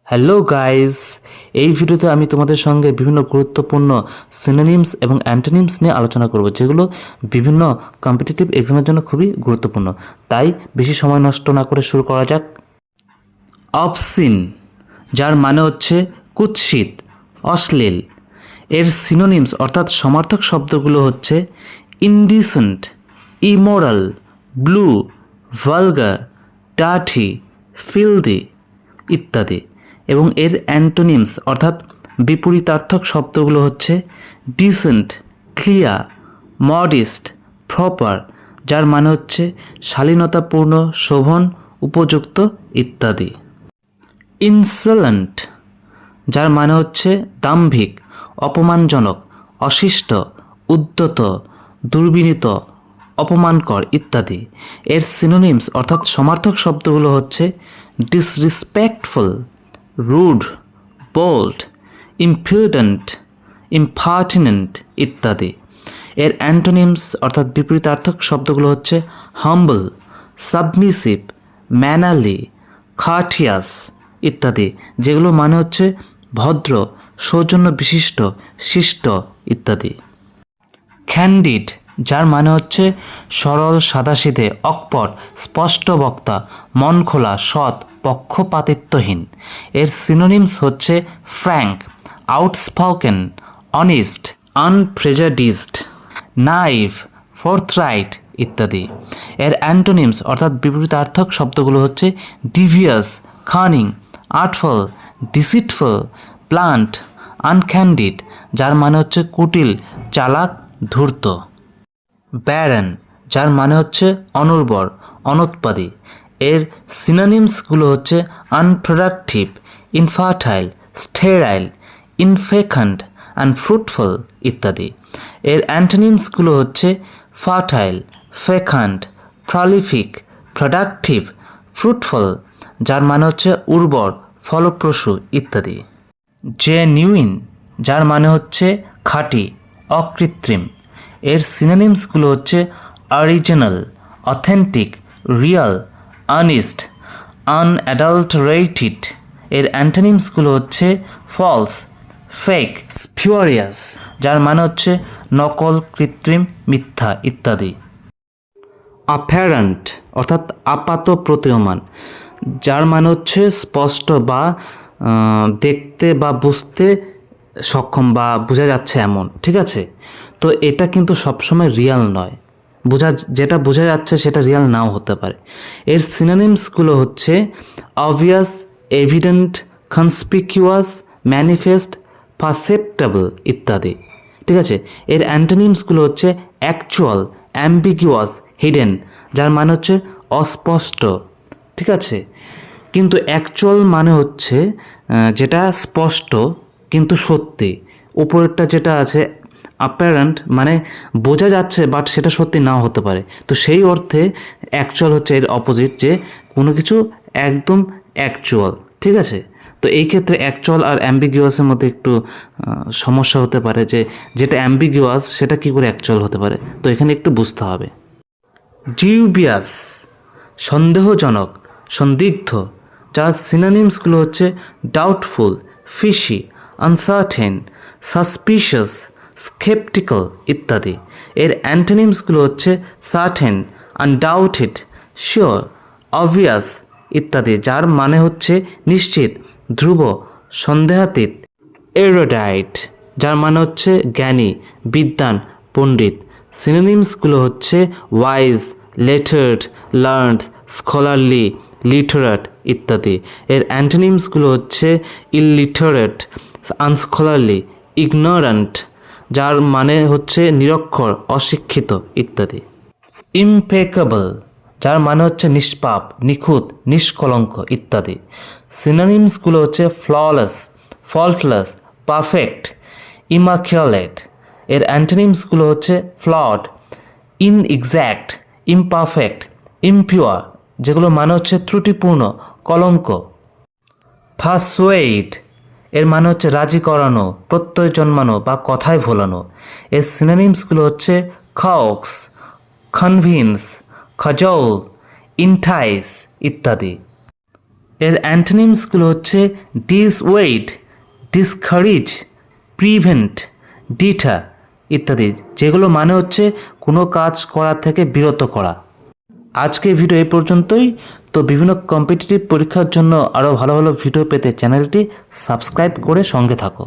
Hello guys, এই ভিডিওতে আমি তোমাদের সঙ্গে বিভিন্ন গুরুত্বপূর্ণ সিনোনিমস এবং অ্যান্টোনিমস নিয়ে আলোচনা করব, যেগুলো বিভিন্ন কম্পিটিটিভ এক্সামের জন্য খুবই গুরুত্বপূর্ণ। তাই বেশি সময় নষ্ট না করে শুরু করা যাক। অবসিন, যার মানে হচ্ছে কুৎসিত, অশ্লীল। এর সিনোনিমস অর্থাৎ সমার্থক শব্দগুলো হচ্ছে indecent, immoral, blue, vulgar, dirty, filthy ইত্যাদি। এবং এর অ্যান্টোনিমস অর্থাৎ বিপরীতার্থক শব্দগুলো হচ্ছে ডিসেন্ট, ক্লিয়ার, মডিস্ট, প্রপার, যার মানে হচ্ছে শালীনতাপূর্ণ, শোভন, উপযুক্ত ইত্যাদি। ইনসলেন্ট, যার মানে হচ্ছে দাম্ভিক, অপমানজনক, অশিষ্ট, উদ্ধত, দুর্বিনীত, অপমানকর ইত্যাদি। এর সিনোনিমস অর্থাৎ সমার্থক শব্দগুলো হচ্ছে ডিসরিসপেক্টফুল, রুড, বোল্ড, ইম্পিউডেন্ট, ইম্পার্টিনেন্ট ইত্যাদি। এর অ্যান্টোনিমস অর্থাৎ বিপরীতার্থক শব্দগুলো হচ্ছে হাম্বল, সাবমিসিভ, ম্যানারলি, খার্টিয়াস ইত্যাদি, যেগুলো মানে হচ্ছে ভদ্র, সৌজন্য বিশিষ্ট, শিষ্ট ইত্যাদি। ক্যান্ডিড, যার মানে হচ্ছে সরল, সাদাসিধে, অকপট, স্পষ্ট বক্তা, মন খোলা, সৎ, পক্ষপাতিত্বহীন। এর সিনোনিমস হচ্ছে ফ্র্যাঙ্ক, আউটস্পোকেন, অনেস্ট, আনপ্রেজাডিসড, নাইভ, ফোর্থরাইট ইত্যাদি। এর অ্যান্টোনিমস অর্থাৎ বিপরীতার্থক শব্দগুলো হচ্ছে ডিভিয়াস, কানিং, আর্টফুল, ডিসিটফুল, ব্লান্ট, আনক্যান্ডিড, যার মানে হচ্ছে কুটিল, চালাক, ধূর্ত। ব্যারন, যার মানে হচ্ছে অনুর্বর, অনুৎপাদী। এর সিনোনিমসগুলো হচ্ছে আনপ্রোডাক্টিভ, ইনফার্টাইল, স্টেরাইল, ইনফেকান্ট, আনফ্রুটফুল ইত্যাদি। এর অ্যান্টোনিমসগুলো হচ্ছে ফার্টাইল, ফেকান্ট, প্রলিফিক, প্রোডাক্টিভ, ফ্রুটফুল, যার মানে হচ্ছে উর্বর, ফলপ্রসূ ইত্যাদি। জেনুইন, যার মানে হচ্ছে খাঁটি, অকৃত্রিম। এর সিনোনিমসগুলো হচ্ছে অরিজিনাল, অথেন্টিক, রিয়াল, অনেস্ট, আনঅ্যাডাল্টারেটেড। এর অ্যান্টোনিমসগুলো হচ্ছে ফলস, ফেক, স্পিউরিয়াস, যার মানে হচ্ছে নকল, কৃত্রিম, মিথ্যা ইত্যাদি। অ্যাপারেন্ট, অর্থাৎ আপাত প্রতীয়মান, যার মানে হচ্ছে স্পষ্ট বা দেখতে বা বুঝতে সক্ষম বা বোঝা যাচ্ছে এমন, ঠিক আছে? তো এটা কিন্তু সবসময় রিয়াল নয়, যেটা বোঝা যাচ্ছে সেটা রিয়াল নাও হতে পারে। এর সিনোনিমসগুলো হচ্ছে অবভিয়াস, এভিডেন্ট, কনসপিকিউয়াস, ম্যানিফেস্ট, পারসেপ্টেবল ইত্যাদি, ঠিক আছে? এর অ্যান্টোনিমসগুলো হচ্ছে অ্যাকচুয়াল, অ্যাম্বিগুয়াস, হিডেন, যার মানে হচ্ছে অস্পষ্ট, ঠিক আছে? কিন্তু অ্যাকচুয়াল মানে হচ্ছে যেটা স্পষ্ট কিন্তু সত্যি। উপরেরটা যেটা আছে অ্যাপারেন্ট মানে বোঝা যাচ্ছে বাট সেটা সত্যি নাও হতে পারে। তো সেই অর্থে অ্যাকচুয়াল হচ্ছে এর অপোজিট, যে কোনো কিছু একদম অ্যাকচুয়াল, ঠিক আছে? তো এই ক্ষেত্রে অ্যাকচুয়াল আর অ্যাম্বিগুয়াসের মধ্যে একটু সমস্যা হতে পারে, যে যেটা অ্যাম্বিগুয়াস সেটা কী করে অ্যাকচুয়াল হতে পারে, তো এখানে একটু বুঝতে হবে। ডিউবিয়াস, সন্দেহজনক, সন্দিগ্ধ, যার সিনোনিমসগুলো হচ্ছে doubtful, fishy, uncertain, suspicious, sceptical ইত্যাদি। এর অ্যান্টোনিমসগুলো হচ্ছে সার্টেন, আনডাউটেড, শিওর, অবভিয়াস ইত্যাদি, যার মানে হচ্ছে নিশ্চিত, ধ্রুব, সন্দেহাতীত। এরোডাইট, যার মানে হচ্ছে জ্ঞানী, বিদ্বান, পণ্ডিত। সিনোনিমসগুলো হচ্ছে ওয়াইজ, লেটার্ড, লার্নড, স্কলারলি, লিটারেট ইত্যাদি। এর অ্যান্টোনিমসগুলো হচ্ছে ইললিটারেট, আনস্কলারলি, ইগনোরেন্ট, যার মানে হচ্ছে নিরক্ষর, অশিক্ষিত ইত্যাদি। ইমপেকেবল, যার মানে হচ্ছে নিষ্পাপ, নিখুঁত, নিষ্কলঙ্ক ইত্যাদি। সিনোনিমসগুলো হচ্ছে ফ্ললেস, ফল্টলেস, পারফেক্ট, ইমাকুলেট। এর অ্যান্টোনিমসগুলো হচ্ছে ফ্লড, ইনএক্স্যাক্ট, ইমপারফেক্ট, ইমপিওর, যেগুলো মানে হচ্ছে ত্রুটিপূর্ণ, কলঙ্ক। পারসুয়েড, এর মানে হচ্ছে রাজি করানো, প্রত্যয় জন্মানো বা কথায় ভোলানো। এর সিনোনিমসগুলো হচ্ছে কক্স, কনভিন্স, খজল, ইন্টাইস ইত্যাদি। এর অ্যান্টোনিমসগুলো হচ্ছে ডিসওয়েড, ডিসকারেজ, প্রিভেন্ট, ডিটার ইত্যাদি, যেগুলো মানে হচ্ছে কোনো কাজ করা থেকে বিরত করা। আজকে ভিডিও এই পর্যন্তই। তো বিভিন্ন কম্পিটিটিভ পরীক্ষার জন্য আরও ভালো ভালো ভিডিও পেতে চ্যানেলটি সাবস্ক্রাইব করে সঙ্গে থাকো।